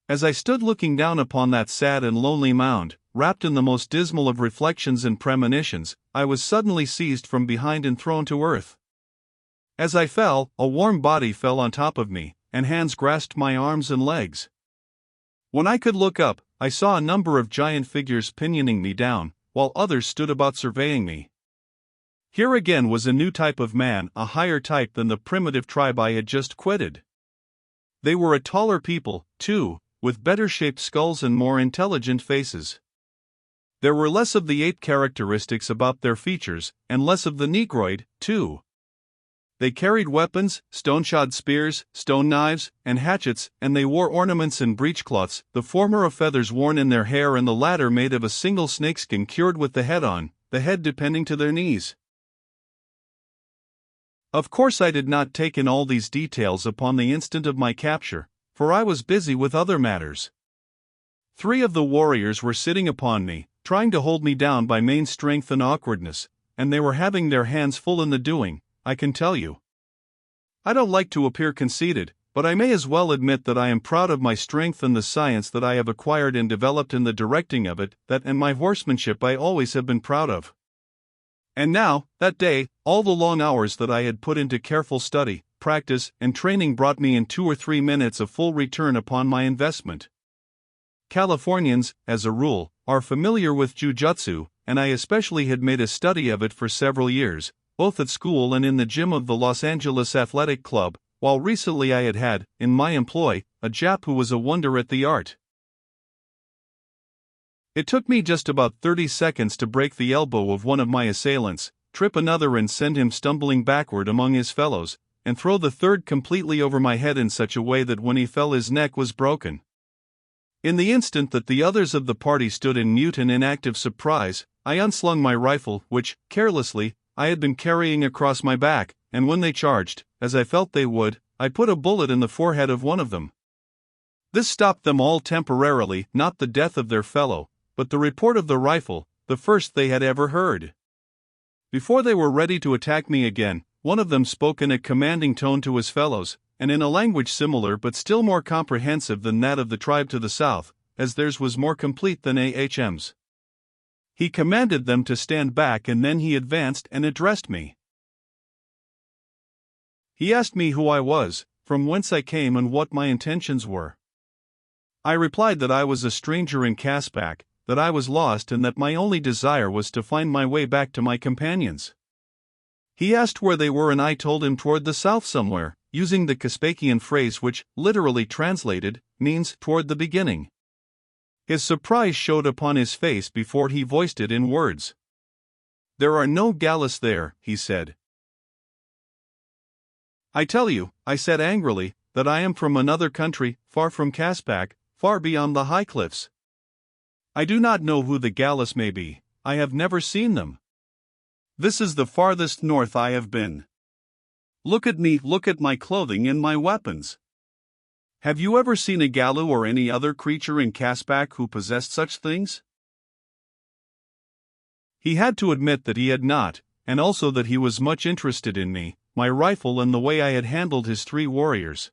As I stood looking down upon that sad and lonely mound, wrapped in the most dismal of reflections and premonitions, I was suddenly seized from behind and thrown to earth. As I fell, a warm body fell on top of me, and hands grasped my arms and legs. When I could look up, I saw a number of giant figures pinioning me down, while others stood about surveying me. Here again was a new type of man, a higher type than the primitive tribe I had just quitted. They were a taller people, too, with better-shaped skulls and more intelligent faces. There were less of the ape characteristics about their features, and less of the negroid, too. They carried weapons, stone-shod spears, stone knives, and hatchets, and they wore ornaments and breechcloths, the former of feathers worn in their hair and the latter made of a single snakeskin cured with the head on, the head depending to their knees. Of course I did not take in all these details upon the instant of my capture, for I was busy with other matters. 3 of the warriors were sitting upon me, trying to hold me down by main strength and awkwardness, and they were having their hands full in the doing, I can tell you. I don't like to appear conceited, but I may as well admit that I am proud of my strength and the science that I have acquired and developed in the directing of it, that and my horsemanship I always have been proud of. And now, that day, all the long hours that I had put into careful study, practice, and training brought me in 2 or 3 minutes a full return upon my investment. Californians, as a rule, are familiar with jujutsu, and I especially had made a study of it for several years, both at school and in the gym of the Los Angeles Athletic Club, while recently I had, in my employ, a Jap who was a wonder at the art. It took me just about 30 seconds to break the elbow of one of my assailants, trip another and send him stumbling backward among his fellows, and throw the third completely over my head in such a way that when he fell his neck was broken. In the instant that the others of the party stood in mute and inactive surprise, I unslung my rifle, which, carelessly, I had been carrying across my back, and when they charged, as I felt they would, I put a bullet in the forehead of one of them. This stopped them all temporarily, not the death of their fellow, but the report of the rifle, the first they had ever heard. Before they were ready to attack me again, one of them spoke in a commanding tone to his fellows, and in a language similar but still more comprehensive than that of the tribe to the south, as theirs was more complete than AHM's. He commanded them to stand back and then he advanced and addressed me. He asked me who I was, from whence I came and what my intentions were. I replied that I was a stranger in Caspak, that I was lost and that my only desire was to find my way back to my companions. He asked where they were and I told him toward the south somewhere, using the Caspakian phrase which, literally translated, means toward the beginning. His surprise showed upon his face before he voiced it in words. "There are no galus there," he said. "I tell you," I said angrily, "that I am from another country, far from Caspak, far beyond the high cliffs. I do not know who the galus may be, I have never seen them. This is the farthest north I have been. Look at me, look at my clothing and my weapons. Have you ever seen a galu or any other creature in Caspak who possessed such things?" He had to admit that he had not, and also that he was much interested in me, my rifle and the way I had handled his 3 warriors.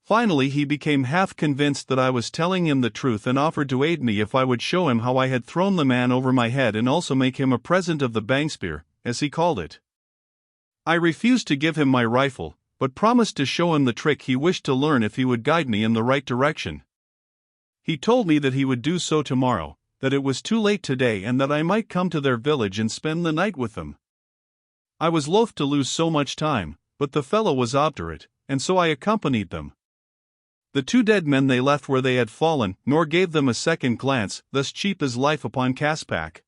Finally he became half convinced that I was telling him the truth and offered to aid me if I would show him how I had thrown the man over my head and also make him a present of the bang spear, as he called it. I refused to give him my rifle, but promised to show him the trick he wished to learn if he would guide me in the right direction. He told me that he would do so tomorrow, that it was too late today and that I might come to their village and spend the night with them. I was loath to lose so much time, but the fellow was obdurate, and so I accompanied them. The 2 dead men they left where they had fallen, nor gave them a second glance, thus cheap is life upon Caspak.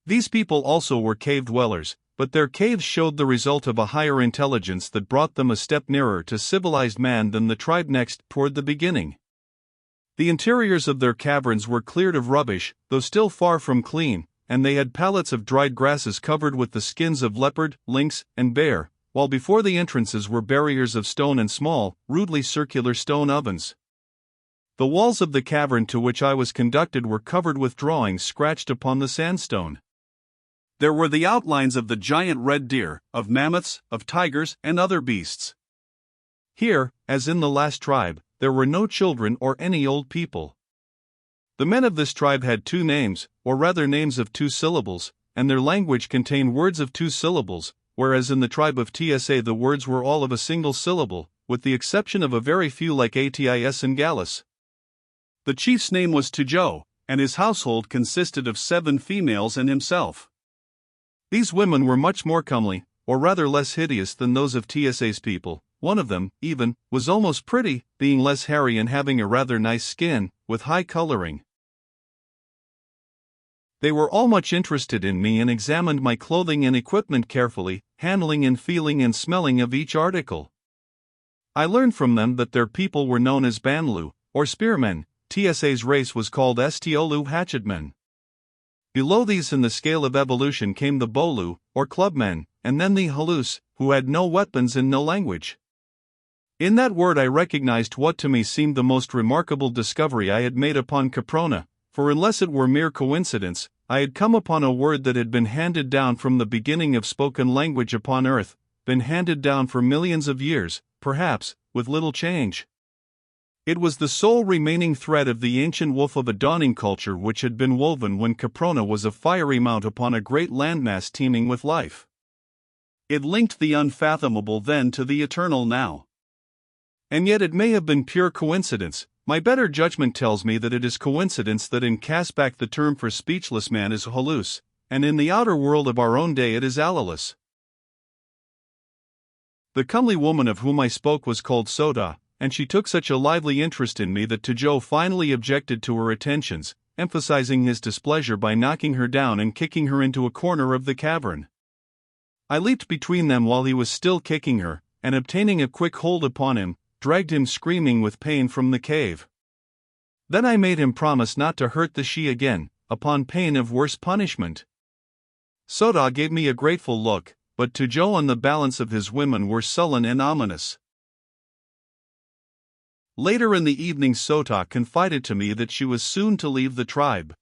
These people also were cave dwellers, but their caves showed the result of a higher intelligence that brought them a step nearer to civilized man than the tribe next toward the beginning. The interiors of their caverns were cleared of rubbish, though still far from clean, and they had pallets of dried grasses covered with the skins of leopard, lynx, and bear, while before the entrances were barriers of stone and small, rudely circular stone ovens. The walls of the cavern to which I was conducted were covered with drawings scratched upon the sandstone. There were the outlines of the giant red deer, of mammoths, of tigers, and other beasts. Here, as in the last tribe, there were no children or any old people. The men of this tribe had two names, or rather names of two syllables, and their language contained words of two syllables, whereas in the tribe of Tsa the words were all of a single syllable, with the exception of a very few like Atis and Gallus. The chief's name was Tujo, and his household consisted of 7 females and himself. These women were much more comely, or rather less hideous than those of Tsa's people. One of them, even, was almost pretty, being less hairy and having a rather nice skin, with high coloring. They were all much interested in me and examined my clothing and equipment carefully, handling and feeling and smelling of each article. I learned from them that their people were known as Banlu, or spearmen. Tsa's race was called Stiolu hatchetmen. Below these in the scale of evolution came the Bolu, or clubmen, and then the Halus, who had no weapons and no language. In that word I recognized what to me seemed the most remarkable discovery I had made upon Caprona, for unless it were mere coincidence, I had come upon a word that had been handed down from the beginning of spoken language upon earth, been handed down for millions of years, perhaps, with little change. It was the sole remaining thread of the ancient woof of a dawning culture which had been woven when Caprona was a fiery mount upon a great landmass teeming with life. It linked the unfathomable then to the eternal now. And yet it may have been pure coincidence. My better judgment tells me that it is coincidence that in Caspak the term for speechless man is halus, and in the outer world of our own day it is allalus. The comely woman of whom I spoke was called Soda, and she took such a lively interest in me that Tujo finally objected to her attentions, emphasizing his displeasure by knocking her down and kicking her into a corner of the cavern. I leaped between them while he was still kicking her, and obtaining a quick hold upon him, dragged him screaming with pain from the cave. Then I made him promise not to hurt the she again, upon pain of worse punishment. Soda gave me a grateful look, but Tujo and the balance of his women were sullen and ominous. Later in the evening Sota confided to me that she was soon to leave the tribe.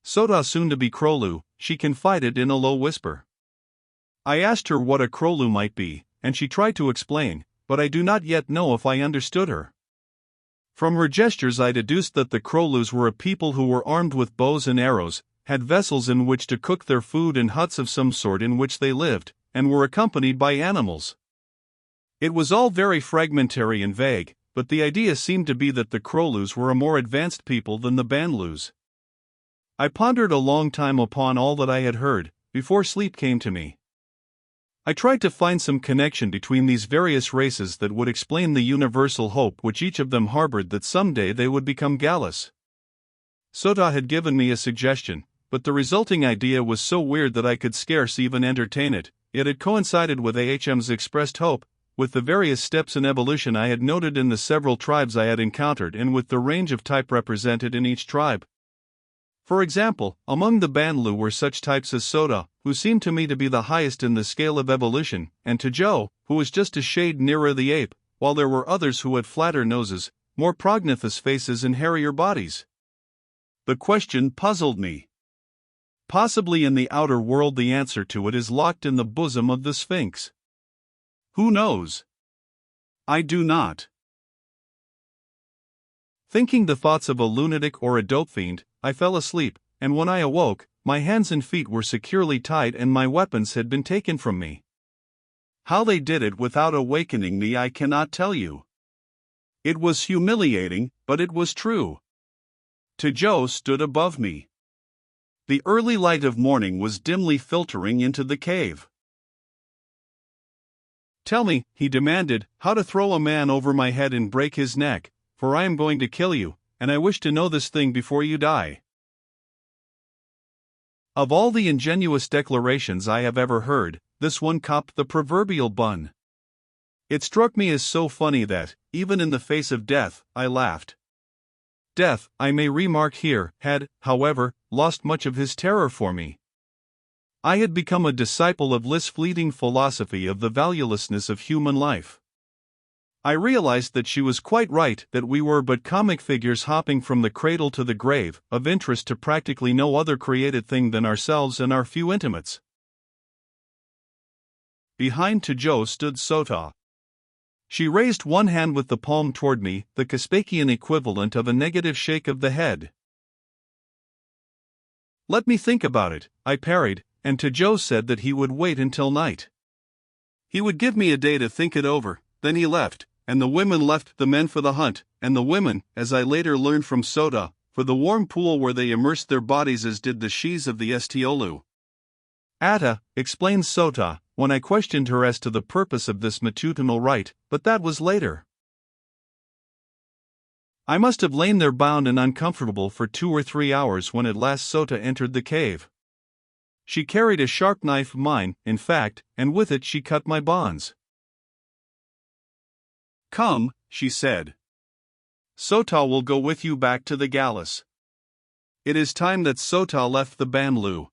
Sota soon to be Krolu, she confided in a low whisper. I asked her what a Krolu might be, and she tried to explain, but I do not yet know if I understood her. From her gestures I deduced that the Krolus were a people who were armed with bows and arrows, had vessels in which to cook their food and huts of some sort in which they lived, and were accompanied by animals. It was all very fragmentary and vague, but the idea seemed to be that the Krolus were a more advanced people than the Banlus. I pondered a long time upon all that I had heard, before sleep came to me. I tried to find some connection between these various races that would explain the universal hope which each of them harbored that someday they would become Gallus. Sota had given me a suggestion, but the resulting idea was so weird that I could scarce even entertain it. It had coincided with Ahm's expressed hope, with the various steps in evolution I had noted in the several tribes I had encountered and with the range of type represented in each tribe. For example, among the Banlu were such types as Sota, who seemed to me to be the highest in the scale of evolution, and Tujo, who was just a shade nearer the ape, while there were others who had flatter noses, more prognathous faces and hairier bodies. The question puzzled me. Possibly in the outer world the answer to it is locked in the bosom of the Sphinx. Who knows? I do not. Thinking the thoughts of a lunatic or a dope fiend, I fell asleep, and when I awoke, my hands and feet were securely tied and my weapons had been taken from me. How they did it without awakening me I cannot tell you. It was humiliating, but it was true. Tujo stood above me. The early light of morning was dimly filtering into the cave. Tell me, he demanded, how to throw a man over my head and break his neck, for I am going to kill you, and I wish to know this thing before you die. Of all the ingenuous declarations I have ever heard, this one copped the proverbial bun. It struck me as so funny that, even in the face of death, I laughed. Death, I may remark here, had, however, lost much of his terror for me. I had become a disciple of Lys' fleeting philosophy of the valuelessness of human life. I realized that she was quite right, that we were but comic figures hopping from the cradle to the grave, of interest to practically no other created thing than ourselves and our few intimates. Behind Tujo stood Sota. She raised one hand with the palm toward me, the Caspakian equivalent of a negative shake of the head. "Let me think about it," I parried, and Tajo said that he would wait until night. He would give me a day to think it over. Then he left, and the women left the men for the hunt, and the women, as I later learned from Sota, for the warm pool where they immersed their bodies as did the shes of the Estiolu. "Atta," explained Sota, when I questioned her as to the purpose of this matutinal rite, but that was later. I must have lain there bound and uncomfortable for 2 or 3 hours when at last Sota entered the cave. She carried a sharp knife, mine, in fact, and with it she cut my bonds. "Come," she said. "Sota will go with you back to the Gallus. It is time that Sota left the Banlu.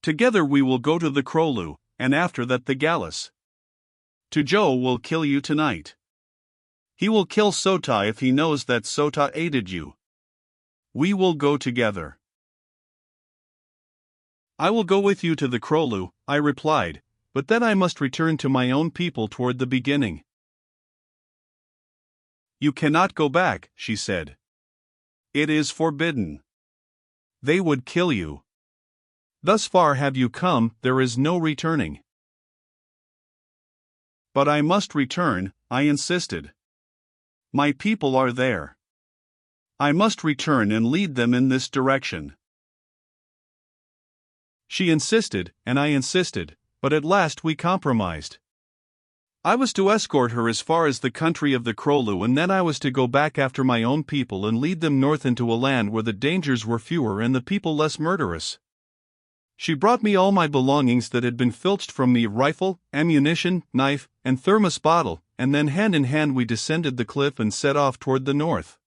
Together we will go to the Krolu, and after that the Gallus. Tajo will kill you tonight. He will kill Sota if he knows that Sota aided you. We will go together." "I will go with you to the Krolu," I replied, "but then I must return to my own people toward the beginning." "You cannot go back," she said. "It is forbidden. They would kill you. Thus far have you come, there is no returning." "But I must return," I insisted. "My people are there. I must return and lead them in this direction." She insisted, and I insisted, but at last we compromised. I was to escort her as far as the country of the Krolu, and then I was to go back after my own people and lead them north into a land where the dangers were fewer and the people less murderous. She brought me all my belongings that had been filched from me: rifle, ammunition, knife, and thermos bottle, and then hand in hand we descended the cliff and set off toward the north.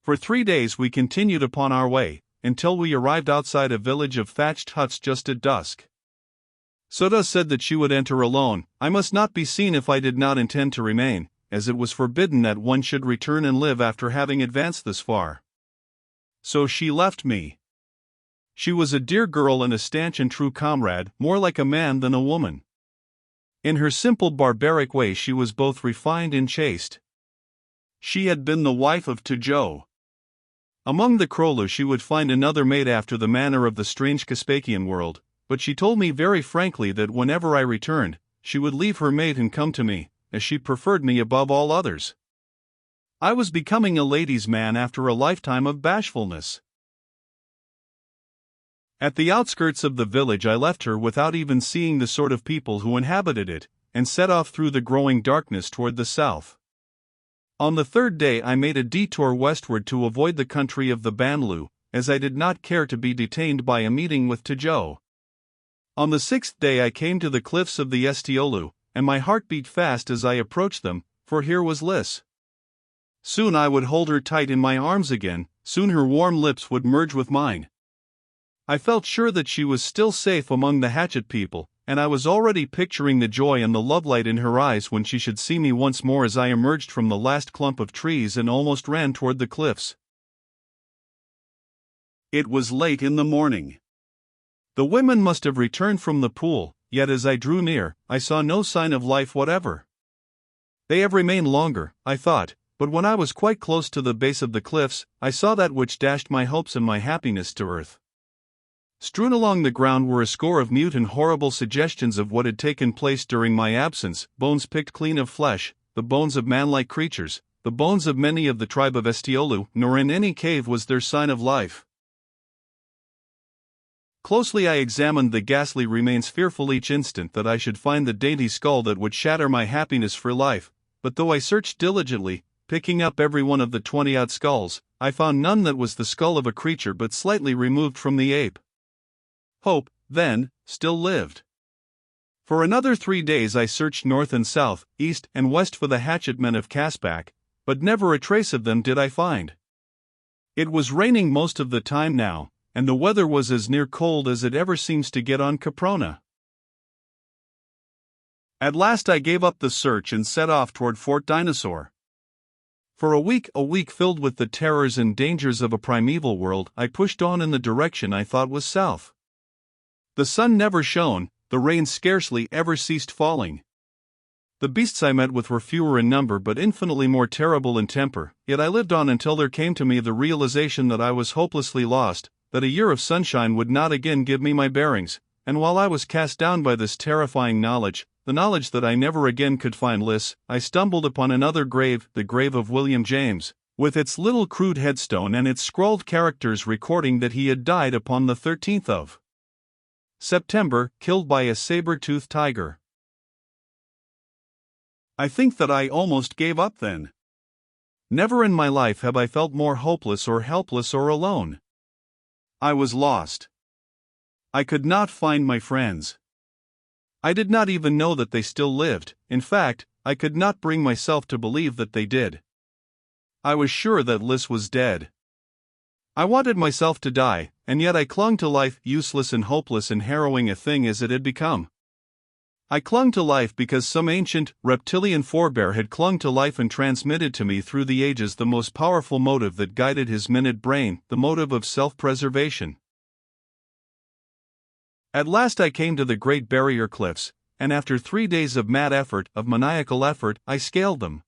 For 3 days we continued upon our way, until we arrived outside a village of thatched huts just at dusk. Sota said that she would enter alone. I must not be seen if I did not intend to remain, as it was forbidden that one should return and live after having advanced this far. So she left me. She was a dear girl and a stanch and true comrade, more like a man than a woman. In her simple barbaric way she was both refined and chaste. She had been the wife of Tajo. Among the Krolu she would find another mate after the manner of the strange Caspakian world, but she told me very frankly that whenever I returned, she would leave her mate and come to me, as she preferred me above all others. I was becoming a ladies' man after a lifetime of bashfulness. At the outskirts of the village I left her without even seeing the sort of people who inhabited it, and set off through the growing darkness toward the south. On the 3rd day I made a detour westward to avoid the country of the Banlu, as I did not care to be detained by a meeting with Tajo. On the 6th day I came to the cliffs of the Estiolu, and my heart beat fast as I approached them, for here was Lys. Soon I would hold her tight in my arms again, soon her warm lips would merge with mine. I felt sure that she was still safe among the hatchet people, and I was already picturing the joy and the lovelight in her eyes when she should see me once more as I emerged from the last clump of trees and almost ran toward the cliffs. It was late in the morning. The women must have returned from the pool, yet as I drew near, I saw no sign of life whatever. They have remained longer, I thought, but when I was quite close to the base of the cliffs, I saw that which dashed my hopes and my happiness to earth. Strewn along the ground were a score of mute and horrible suggestions of what had taken place during my absence: bones picked clean of flesh, the bones of manlike creatures, the bones of many of the tribe of Estiolu, nor in any cave was there sign of life. Closely I examined the ghastly remains, fearful each instant that I should find the dainty skull that would shatter my happiness for life, but though I searched diligently, picking up every one of the 20-odd skulls, I found none that was the skull of a creature but slightly removed from the ape. Hope, then, still lived. For another 3 days I searched north and south, east and west for the hatchetmen of Caspak, but never a trace of them did I find. It was raining most of the time now, and the weather was as near cold as it ever seems to get on Caprona. At last I gave up the search and set off toward Fort Dinosaur. For a week filled with the terrors and dangers of a primeval world, I pushed on in the direction I thought was south. The sun never shone, the rain scarcely ever ceased falling. The beasts I met with were fewer in number but infinitely more terrible in temper, yet I lived on until there came to me the realization that I was hopelessly lost, that a year of sunshine would not again give me my bearings, and while I was cast down by this terrifying knowledge, the knowledge that I never again could find bliss, I stumbled upon another grave, the grave of William James, with its little crude headstone and its scrawled characters recording that he had died upon the 13th of September, killed by a saber-toothed tiger. I think that I almost gave up then. Never in my life have I felt more hopeless or helpless or alone. I was lost. I could not find my friends. I did not even know that they still lived. In fact, I could not bring myself to believe that they did. I was sure that Liz was dead. I wanted myself to die, and yet I clung to life, useless and hopeless and harrowing a thing as it had become. I clung to life because some ancient, reptilian forebear had clung to life and transmitted to me through the ages the most powerful motive that guided his minute brain, the motive of self-preservation. At last I came to the Great Barrier Cliffs, and after 3 days of mad effort, of maniacal effort, I scaled them.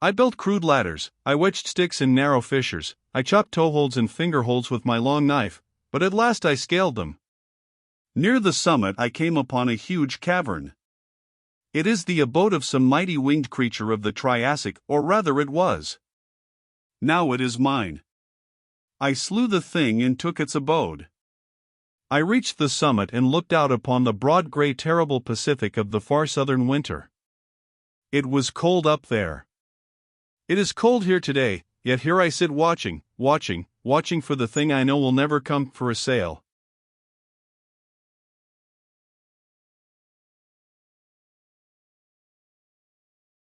I built crude ladders, I wedged sticks in narrow fissures, I chopped toeholds and fingerholds with my long knife, but at last I scaled them. Near the summit I came upon a huge cavern. It is the abode of some mighty winged creature of the Triassic, or rather it was. Now it is mine. I slew the thing and took its abode. I reached the summit and looked out upon the broad grey terrible Pacific of the far southern winter. It was cold up there. It is cold here today, yet here I sit watching for the thing I know will never come for a sail.